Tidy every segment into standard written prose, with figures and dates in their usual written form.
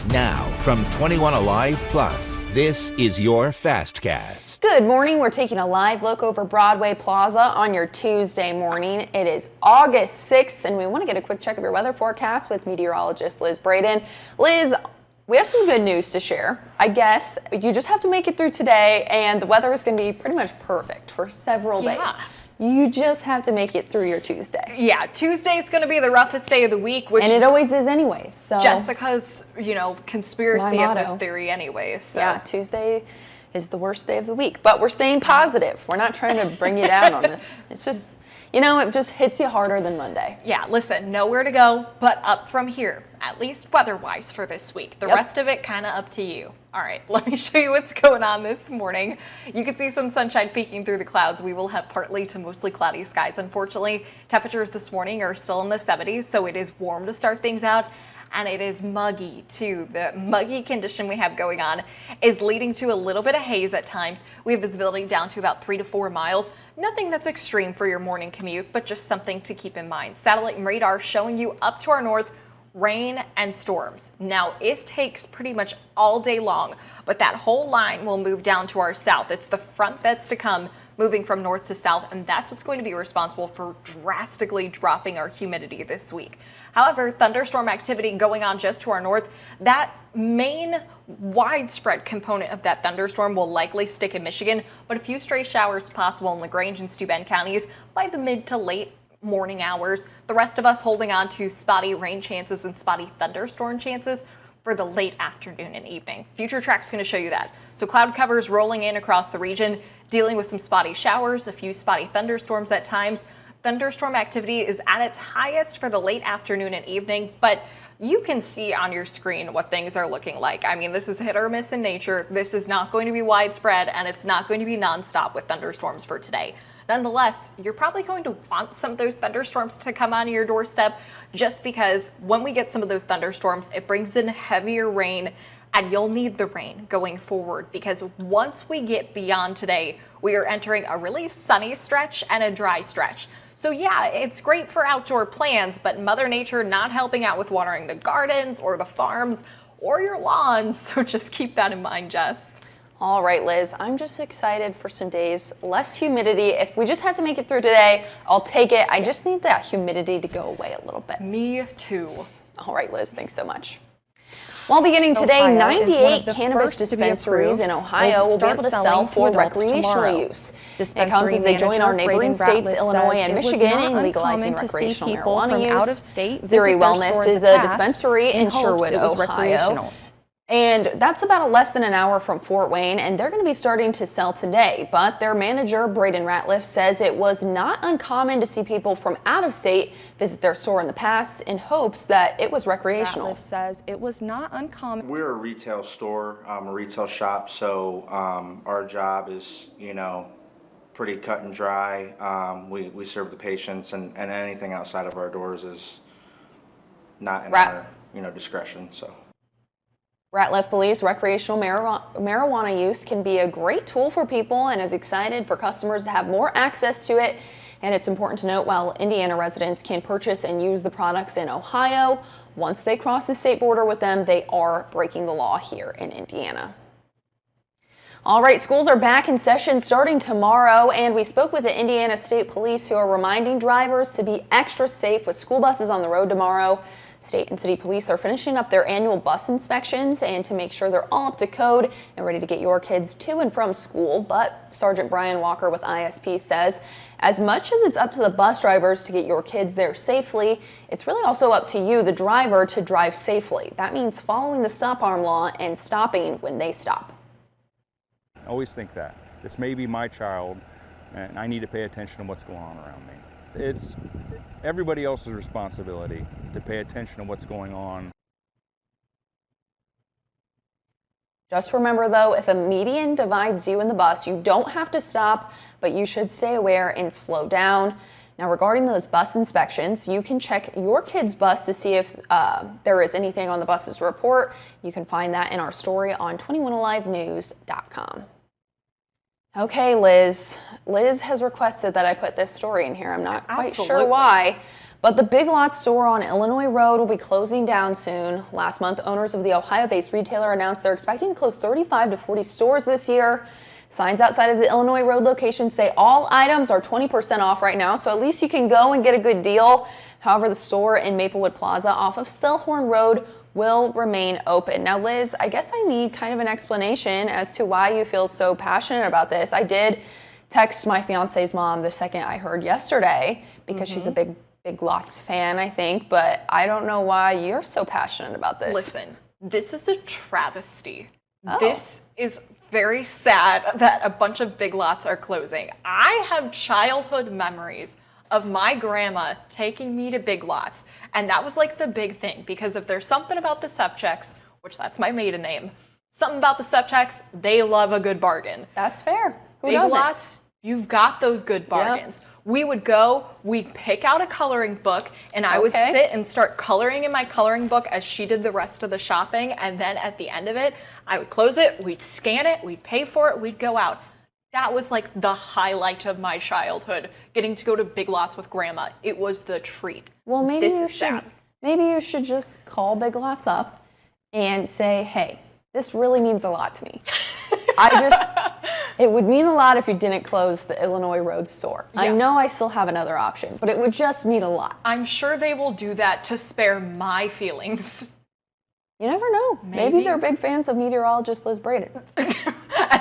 Now, from 21Alive Plus, this is your Fastcast. Good morning. We're taking a live look over Broadway Plaza on your Tuesday morning. It is August 6th, and we want to get a quick check of your weather forecast with meteorologist Liz Braden. Liz, we have some good news to share. I guess you just have to make it through today, and the weather is going to be pretty much perfect for several days. You just have to make it through your Tuesday. Yeah, Tuesday is going to be the roughest day of the week, which and it always is anyways. So Jessica's, conspiracy of this theory anyways. So. Yeah, Tuesday is the worst day of the week, but we're staying positive. We're not trying to bring you down on this. It's just, it just hits you harder than Monday. Yeah, listen, nowhere to go but up from here, at least weather-wise for this week. The rest of it kind of up to you. All right, let me show you what's going on this morning. You can see some sunshine peeking through the clouds. We will have partly to mostly cloudy skies, unfortunately. Temperatures this morning are still in the 70s, so it is warm to start things out. And it is muggy too. The muggy condition we have going on is leading to a little bit of haze at times. We have visibility down to about 3 to 4 miles. Nothing that's extreme for your morning commute, but just something to keep in mind. Satellite and radar showing you up to our north rain and storms. Now, it takes pretty much all day long, but that whole line will move down to our south. It's the front that's to come, moving from north to south, and that's what's going to be responsible for drastically dropping our humidity this week. However, thunderstorm activity going on just to our north, that main widespread component of that thunderstorm will likely stick in Michigan, but a few stray showers possible in LaGrange and Steuben counties by the mid to late morning hours. The rest of us holding on to spotty rain chances and spotty thunderstorm chances for the late afternoon and evening. Future Track's going to show you that. So cloud covers rolling in across the region, dealing with some spotty showers, a few spotty thunderstorms at times. Thunderstorm activity is at its highest for the late afternoon and evening, but you can see on your screen what things are looking like. I mean, this is hit or miss in nature. This is not going to be widespread, and it's not going to be nonstop with thunderstorms for today. Nonetheless, you're probably going to want some of those thunderstorms to come onto your doorstep, just because when we get some of those thunderstorms, it brings in heavier rain, and you'll need the rain going forward, because once we get beyond today, we are entering a really sunny stretch and a dry stretch. So yeah, it's great for outdoor plans, but Mother Nature not helping out with watering the gardens or the farms or your lawn. So just keep that in mind, Jess. All right, Liz, I'm just excited for some days, less humidity. If we just have to make it through today, I'll take it. I just need that humidity to go away a little bit. Me too. All right, Liz, thanks so much. Well, beginning today, 98 cannabis dispensaries in Ohio will be able to sell for recreational use. It comes as they join our neighboring states, Illinois and Michigan, in legalizing recreational marijuana use. Theory Wellness is a dispensary in Sherwood, Ohio. And that's about less than an hour from Fort Wayne, and they're going to be starting to sell today. But their manager, Braden Ratliff, says it was not uncommon to see people from out of state visit their store in the past in hopes that it was recreational. Ratliff says it was not uncommon. We're a retail store, a retail shop, so our job is, pretty cut and dry. We serve the patients, and anything outside of our doors is not in our discretion. So. Ratliff believes recreational marijuana use can be a great tool for people and is excited for customers to have more access to it. And it's important to note, while Indiana residents can purchase and use the products in Ohio, once they cross the state border with them, they are breaking the law here in Indiana. All right, schools are back in session starting tomorrow, and we spoke with the Indiana State Police, who are reminding drivers to be extra safe with school buses on the road tomorrow. State and city police are finishing up their annual bus inspections and to make sure they're all up to code and ready to get your kids to and from school. But Sergeant Brian Walker with ISP says, as much as it's up to the bus drivers to get your kids there safely, it's really also up to you, the driver, to drive safely. That means following the stop arm law and stopping when they stop. I always think that. This may be my child, and I need to pay attention to what's going on around me. It's everybody else's responsibility to pay attention to what's going on. Just remember, though, if a median divides you and the bus, you don't have to stop, but you should stay aware and slow down. Now, regarding those bus inspections, you can check your kid's bus to see if there is anything on the bus's report. You can find that in our story on 21alivenews.com. Okay, Liz. Liz has requested that I put this story in here. I'm not quite sure why, But the Big Lots store on Illinois Road will be closing down soon. Last month, owners of the Ohio-based retailer announced they're expecting to close 35 to 40 stores this year. Signs outside of the Illinois Road location say all items are 20% off right now, so at least you can go and get a good deal. However, the store in Maplewood Plaza off of Stillhorn Road will remain open. Now, Liz, I guess I need kind of an explanation as to why you feel so passionate about this. I did text my fiance's mom the second I heard yesterday because she's a big Lots fan, I think, but I don't know why you're so passionate about this. Listen, this is a travesty. Oh. This is very sad that a bunch of Big Lots are closing. I have childhood memories of my grandma taking me to Big Lots, and that was like the big thing, because if there's something about the Sepcheks, which that's my maiden name, something about the Sepcheks, they love a good bargain. That's fair. Who Big doesn't? Lots, you've got those good bargains. Yep. We would go, we'd pick out a coloring book, and I would sit and start coloring in my coloring book as she did the rest of the shopping, and then at the end of it, I would close it, we'd scan it, we'd pay for it, we'd go out. That was like the highlight of my childhood, getting to go to Big Lots with Grandma. It was the treat. Well, maybe Maybe you should just call Big Lots up and say, hey, this really means a lot to me. It would mean a lot if you didn't close the Illinois Road store. Yeah. I know I still have another option, but it would just mean a lot. I'm sure they will do that to spare my feelings. You never know. Maybe they're big fans of meteorologist Liz Braden.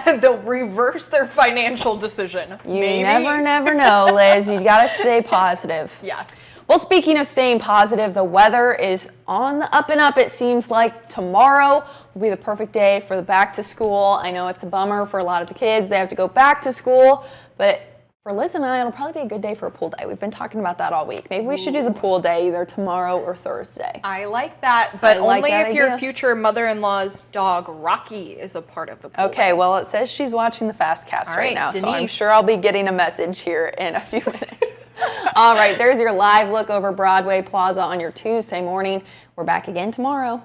And they'll reverse their financial decision. You never know, Liz. You gotta stay positive. Yes. Well, speaking of staying positive, the weather is on the up and up. It seems like tomorrow will be the perfect day for the back to school. I know it's a bummer for a lot of the kids. They have to go back to school, but for Liz and I, it'll probably be a good day for a pool day. We've been talking about that all week. Maybe we should do the pool day either tomorrow or Thursday. I like that, but only if your future mother-in-law's dog, Rocky, is a part of the pool day. Well, it says she's watching the Fastcast right now, Denise. So I'm sure I'll be getting a message here in a few minutes. All right, there's your live look over Broadway Plaza on your Tuesday morning. We're back again tomorrow.